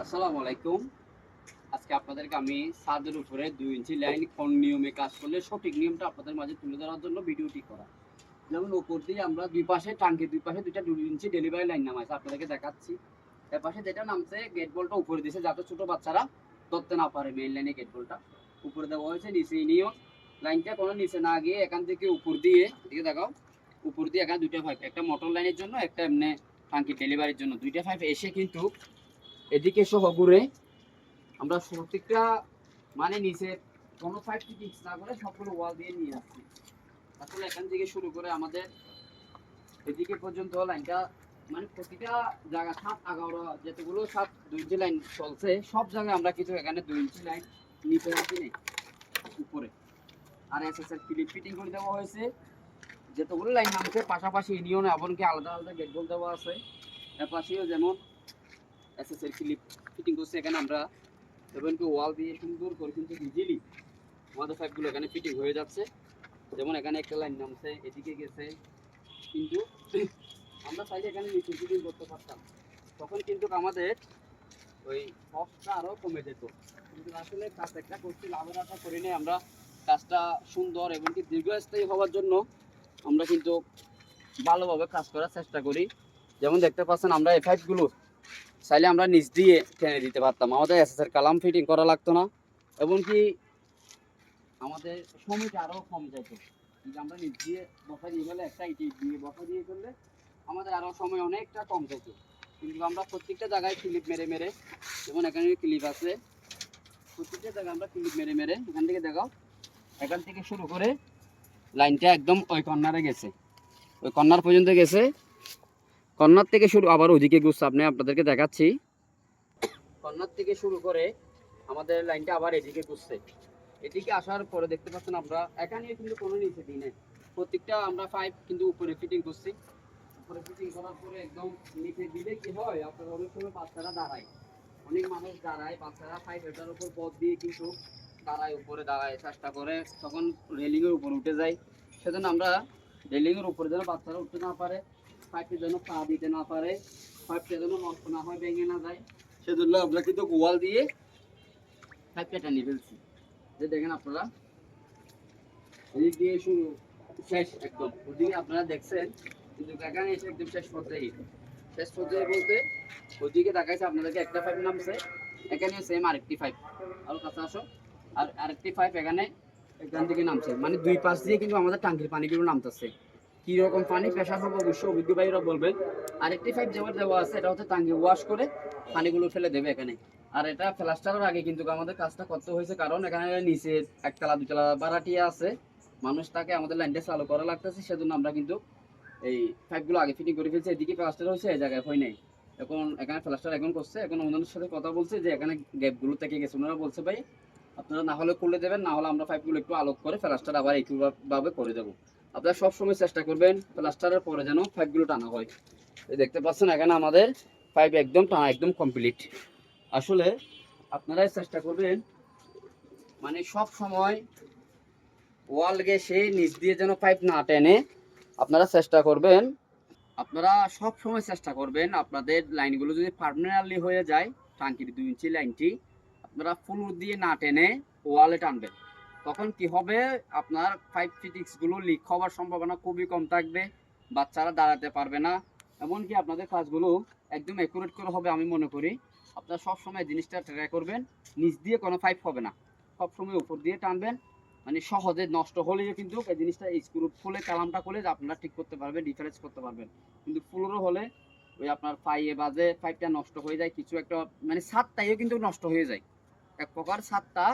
আসসালামু আলাইকুম। আজকে আপনাদেরকে আমি ছাদের উপরে ২ ইঞ্চি লাইন কোন নিয়মে কাজ করলে সঠিক নিয়মটা আপনাদের মাঝে তুলে ধরার জন্য ভিডিওটি করা। যেমন উপর দিয়ে আমরা দুই পাশে টাঙ্কির দুই পাশে ২টা ২ ইঞ্চি ডেলিভারি লাইন নামাইছি আপনাদেরকে দেখাচ্ছি। এপাশে যেটা নামছে গেট বলটা উপরে দিয়েছে যাতে ছোট বাচ্চারা ধরতে না পারে মেইন লাইনে গেট বলটা। উপরে দেওয়া হয়েছে নিচে নিয়ম লাইনটা কোনো নিচে না গিয়ে এখান থেকে উপর দিয়ে এদিকে দেখাও উপর দিয়ে এখানে ২টা পাইপ একটা মোটর লাইনের জন্য একটা এমনি টাঙ্কি ডেলিভারির জন্য ২টা পাইপ এসে কিন্তু এদিকে সহ ঘুরে আমরা প্রত্যেকটা মানে নিচে কোনো পাইপ ফিক্স না করে সবগুলো ওয়াল দিয়ে নিয়ে আসছি। আসলে এখান থেকে শুরু করে আমাদের এদিকে পর্যন্ত লাইনটা মানে প্রতিটা জায়গা ৭-১১ যেতগুলো ২ ইঞ্চি লাইন চলছে সব জায়গায় আমরা কিন্তু এখানে ২ ইঞ্চি লাইন নিচে রাখি নেই উপরে। আর এসএসএর ক্লিপ ফিটিং করে দেওয়া হয়েছে যেতগুলো লাইন নামছে পাশাপাশি ইউনিয়নে এমনকি আলাদা আলাদা গেট বল দেওয়া আছে। এর পাশেও যেমন এসএসএর ক্লিপ ফিটিং করছে এখানে আমরা এমনকি ওয়াল দিয়ে সুন্দর করে কিন্তু ইজিলি আমাদের পাইপগুলো এখানে ফিটিং হয়ে যাচ্ছে। যেমন এখানে একটা লাইন নামছে এদিকে গেছে কিন্তু আমরা চাইলে এখানে নিচে ফিটিং করতে পারতাম তখন কিন্তু আমাদের ওই কষ্টটা আরও কমে যেত। কিন্তু আসলে কাজ একটা করছি লাভের আশা করি নাই আমরা কাজটা সুন্দর এবং কি দীর্ঘস্থায়ী হওয়ার জন্য আমরা কিন্তু ভালোভাবে কাজ করার চেষ্টা করি। যেমন দেখতে পাচ্ছেন আমরা এই পাইপগুলো চাইলে আমরা নিচ দিয়ে টেনে দিতে পারতাম, আমাদের এসএসের কালাম ফিটিং করা লাগতো না এমনকি আমাদের সময়টা আরও কম যেত। কিন্তু আমরা নিচ দিয়ে বসা দিয়ে গেলে একটা ইটি দিয়ে বসা দিয়ে করলে আমাদের আরও সময় অনেকটা কম যেত। কিন্তু আমরা প্রত্যেকটা জায়গায় ক্লিপ মেরে মেরে যেমন এখানে ক্লিপ আছে প্রত্যেকটা জায়গায় আমরা ক্লিপ মেরে মেরে এখান থেকে দেখাও এখান থেকে শুরু করে লাইনটা একদম ওই কর্নারে গেছে, ওই কর্নার পর্যন্ত গেছে। কর্নার থেকে শুরু আবার ওইদিকে গুছ আপনি আপনাদেরকে দেখাচ্ছি কর্নার থেকে শুরু করে আমাদের লাইনটা আবার এদিকে ঘুরছে। এদিকে আসার পরে দেখতে পাচ্ছেন আমরা এখানে কিন্তু কোনো নিচে দিই নাই, প্রত্যেকটা আমরা পাইপ কিন্তু উপরে ফিটিং করছি। উপরে ফিটিং করার পরে একদম নিচে দিলে কি হয় আপনার অনেক সময় বাচ্চারা দাঁড়ায়, অনেক মানুষ দাঁড়ায় বাচ্চারা পাইপ এটার উপর পথ দিয়ে কিন্তু দাঁড়ায় উপরে দাঁড়ায় চেষ্টা করে তখন রেলিংয়ের উপর উঠে যায়। সেজন্য আমরা রেলিংয়ের উপরে যেন বাচ্চারা উঠতে না পারে, পাইপে যেন পা দিতে না পারে, পাইপটা যেন নষ্ট না হয় ভেঙে না যায় সেজন্য আমরা কিন্তু ওয়াল দিয়ে পাইপটা টানিয়ে ফেলছি। যে দেখেন আপনারা এদিক দিয়ে শুরু শেষ একদম ওদিকে আপনারা দেখছেন কিন্তু এখানে এসে একদম শেষ পর্যায়ে বলতে ওদিকে দেখাইছে আপনাদেরকে একটা পাইপ নামছে এখানে সেম আরেকটি পাইপ আরো কাছে আসো আর আরেকটি পাইপ এখানে এখান থেকে নামছে মানে দুই পাশ দিয়ে কিন্তু আমাদের টাঙ্কির পানিগুলো নামতেছে। কি রকম পানি প্রেশার হবে অবশ্যই অভিজ্ঞ ভাইরা বলবেন। আরেকটি পাইপ যেমন দেওয়া আছে এটা হচ্ছে টাঙ্কি ওয়াশ করে পানিগুলো ফেলে দেবে এখানে। আর এটা প্লাস্টারের আগে কিন্তু আমাদের কাজটা করতে হয়েছে কারণ এখানে নিচে একতলা দুতলা ভাড়াটিয়া আছে, মানুষ তাকে আমাদের লাইনটা চালু করা লাগতেছে সেজন্য আমরা কিন্তু এই পাইপগুলো আগে ফিটিং করে ফেলছি। এদিকে প্লাস্টার হয়েছে এই জায়গায় হয় নাই, এখন এখানে প্লাস্টার এখন করছে। এখন ওনাদের সাথে কথা বলছে যে এখানে গ্যাপগুলো থেকে গেছে, ওনারা বলছে ভাই আপনারা না হলে খুলে দেবেন না হলে আমরা পাইপগুলো একটু আলোক করে প্লাস্টার আবার একইভাবে করে দেবো। আপনারা সবসময় চেষ্টা করবেন প্লাস্টারের পরে যেন পাইপগুলো টানা হয়। এই দেখতে পাচ্ছেন এখানে আমাদের পাইপ একদম টানা একদম কমপ্লিট। আসলে আপনারাই চেষ্টা করবেন মানে সব সময় ওয়াল ঘেঁষে নিচ দিয়ে যেন পাইপ না টেনে আপনারা চেষ্টা করবেন। আপনারা সব সময় চেষ্টা করবেন আপনাদের লাইনগুলো যদি পার্মানেন্টলি হয়ে যায় টাঙ্কির ২ ইঞ্চি লাইনটি আপনারা ফ্লোর দিয়ে না টেনে ওয়ালে টানবেন। তখন কি হবে আপনার পাইপ ফিটিংসগুলো লিক হওয়ার সম্ভাবনা খুবই কম থাকবে, বাচ্চারা দাঁড়াতে পারবে না, এমনকি আপনাদের কাজগুলো একদম অ্যাকুরেট করে হবে। আমি মনে করি আপনারা সবসময় জিনিসটা ট্রাই করবেন নিচ দিয়ে কোনো পাইপ হবে না, সবসময় উপর দিয়ে টানবেন। মানে সহজে নষ্ট হলেও কিন্তু এই জিনিসটা স্ক্রু খুলে কালামটা খুলে আপনারা ঠিক করতে পারবেন, ডিফারেন্স করতে পারবেন। কিন্তু ফুলরও হলে ওই আপনার পাইয়ে বাজে পাইপটা নষ্ট হয়ে যায়, কিছু একটা মানে ছাদটাইও কিন্তু নষ্ট হয়ে যায়। এক প্রকার ছাদটা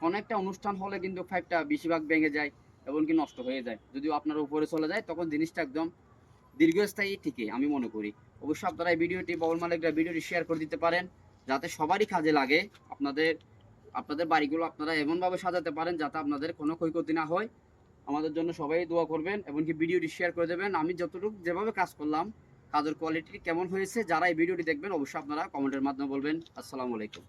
কোনো একটা অনুষ্ঠান হলে কিন্তু পাইপটা বেশিরভাগ ভেঙে যায় এমনকি নষ্ট হয়ে যায়। যদিও আপনার উপরে চলে যায় তখন জিনিসটা একদম দীর্ঘস্থায়ী ঠিকই আমি মনে করি। অবশ্যই আপনারা এই ভিডিওটি বাউল মালিকরা ভিডিওটি শেয়ার করে দিতে পারেন যাতে সবারই কাজে লাগে। আপনাদের আপনাদের বাড়িগুলো আপনারা এমনভাবে সাজাতে পারেন যাতে আপনাদের কোনো ক্ষয়ক্ষতি না হয়। আমাদের জন্য সবাই দোয়া করবেন এমনকি ভিডিওটি শেয়ার করে দেবেন। আমি যতটুকু যেভাবে কাজ করলাম কাজের কোয়ালিটি কেমন হয়েছে যারা এই ভিডিওটি দেখবেন অবশ্যই আপনারা কমেন্টের মাধ্যমে বলবেন। আসসালামু আলাইকুম।